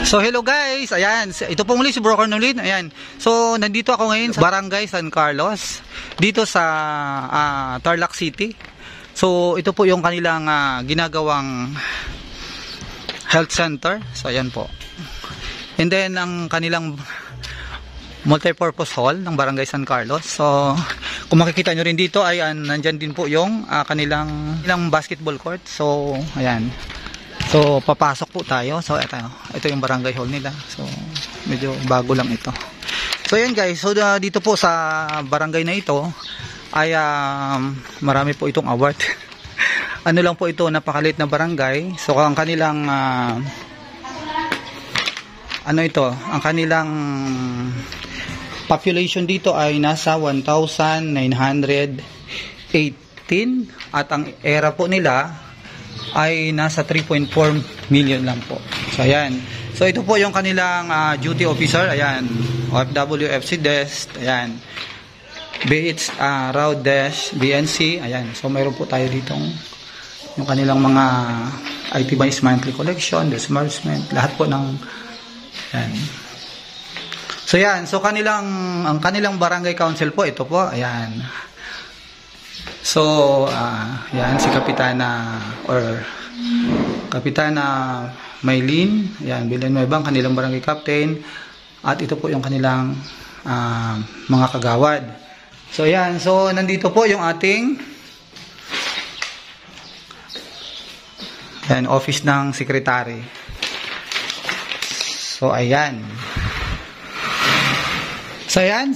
So hello guys, ayan, ito po muli si Bro Cornolin, ayan. So nandito ako ngayon sa Barangay San Carlos, dito sa Tarlac City. So ito po yung kanilang ginagawang health center. So ayan po. And then ang kanilang multipurpose hall ng Barangay San Carlos. So kung makikita nyo rin dito ay nandyan din po yung kanilang basketball court. So ayan. So papasok po tayo. So ito yung barangay hall nila. So medyo bago lang ito. So ayan guys, so dito po sa barangay na ito ay marami po itong award. Ano lang po ito, napakalit na barangay. So ang kanilang ang kanilang population dito ay nasa 1,918 at ang era po nila ay nasa 3.4 million lang po. So ayan. So ito po yung kanilang duty officer. Ayan. OFW FC Desk. Ayan. BH Route Dash BNC. Ayan. So mayroon po tayo ditong yung kanilang mga IT-based monthly collection, disbursement, lahat po ng ayan. So yan. So ang kanilang barangay council po ito po. Ayan. So, yan, si Kapitana Maylin, yan, Villanueva, ang kanilang barangay captain, at ito po yung kanilang mga kagawad. So, yan, so, nandito po yung ating yan, office ng secretary. So, ayan. So, ayan,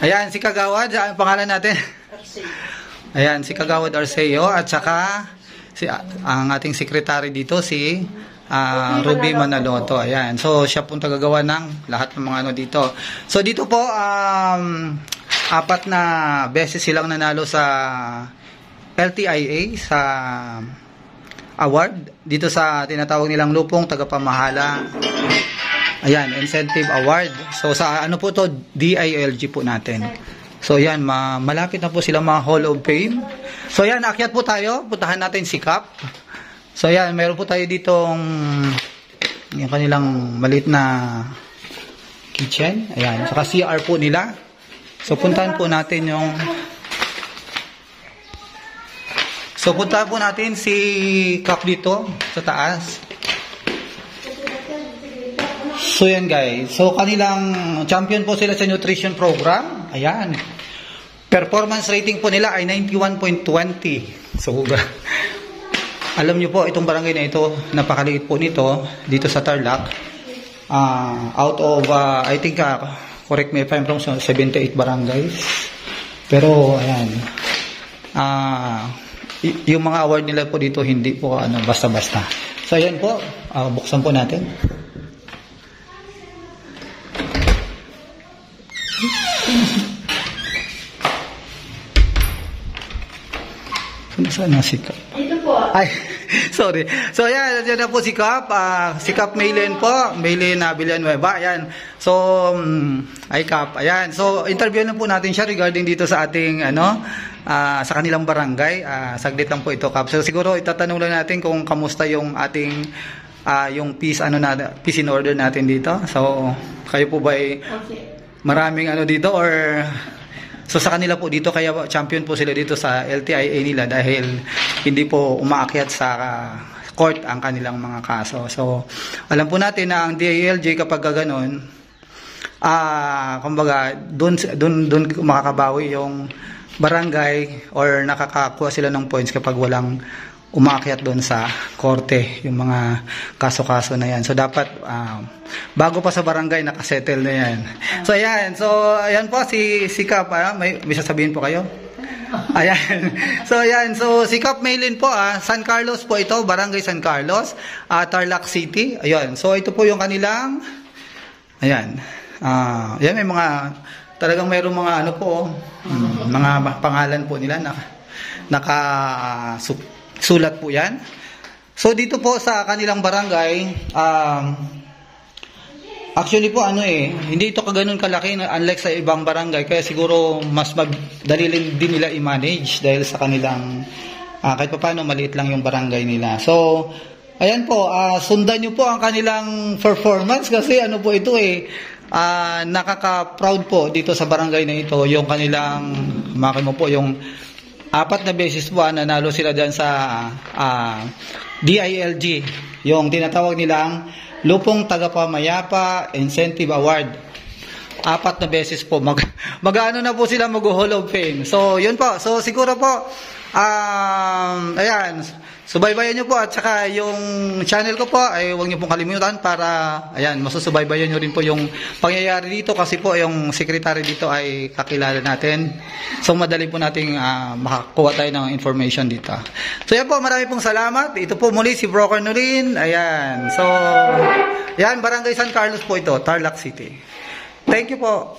ayan, si Kagawad, ang pangalan natin? Ayan, si Kagawad Arceo at saka ang ating secretary dito si Ruby Manaloto. Ayan, so siya pong tagagawa ng lahat ng mga ano dito. So dito po 4 na beses silang nanalo sa LTIA sa award dito sa tinatawag nilang lupong tagapamahala. Ayan, incentive award. So sa ano po to, DILG po natin. So yan, malapit na po sila mga Hall of Fame. So yan, akyat po tayo. Puntahan natin si Kap. So yan, meron po tayo ditong yung kanilang maliit na kitchen. Ayan, saka CR po nila. So puntahan po natin yung puntahan po natin si Kap dito sa taas. So yan guys, so kanilang champion po sila sa nutrition program. Ayan. Performance rating po nila ay 91.20. So alam nyo po, itong barangay na ito, napakaliit po nito dito sa Tarlac. Out of I think correct me if I'm wrong, 78 barangays. Pero ayan. Yung mga award nila po dito hindi po basta-basta. So ayan po, buksan po natin. Saan na si Kap? Ito po. Ay, sorry. So, yan na po si Kap. Si Kap Maylin po. Maylin Villanueva. Ayan. So, ay Kap. Ayan. So, interview na po natin siya regarding dito sa ating, sa kanilang barangay. Saglit lang po ito, Kap. So, siguro itatanong lang natin kung kamusta yung ating, yung peace in order natin dito. So, kayo po ba ay maraming dito or... So sa kanila po dito, kaya champion po sila dito sa LTIA nila dahil hindi po umaakyat sa court ang kanilang mga kaso. So alam po natin na ang DILG kapag ganoon, kumbaga doon makakabawi yung barangay or nakakakuha sila ng points kapag walang umaakyat doon sa korte yung mga kaso-kaso na yan. So dapat bago pa sa barangay nakasettle na yan. So ayan, po si Kap, may sasabihin po kayo? Ayan. So ayan, so si Kap Maylin po, San Carlos po ito, Barangay San Carlos, Tarlac City. Ayun. So ito po yung kanilang ayan. Yan, may mga talagang mayroong mga mga pangalan po nila na sulat po yan. So dito po sa kanilang barangay, actually po hindi ito kaganoon kalaki unlike sa ibang barangay, kaya siguro mas madali din nila i-manage dahil sa kanilang kahit pa paano maliit lang yung barangay nila. So Ayan po, sundan nyo po ang kanilang performance kasi ano po ito nakaka-proud po dito sa barangay na ito yung kanilang, makimo po yung 4 na beses po nanalo sila dyan sa DILG, yung tinatawag nilang Lupong Tagapamayapa Incentive Award. 4 na beses po mag-ano na po sila, mag-Hall of Fame. So yun po, so siguro po ayan, subaybayan nyo po, at saka yung channel ko po ay huwag nyo pong kalimutan para ayan, masusubaybayan nyo rin po yung pangyayari dito kasi po yung secretary dito ay kakilala natin. So madali po nating makakuha tayo ng information dito. So yan po, marami pong salamat. Ito po muli si Bro Cornolin. Ayan. So yan, Barangay San Carlos po ito, Tarlac City. Thank you po.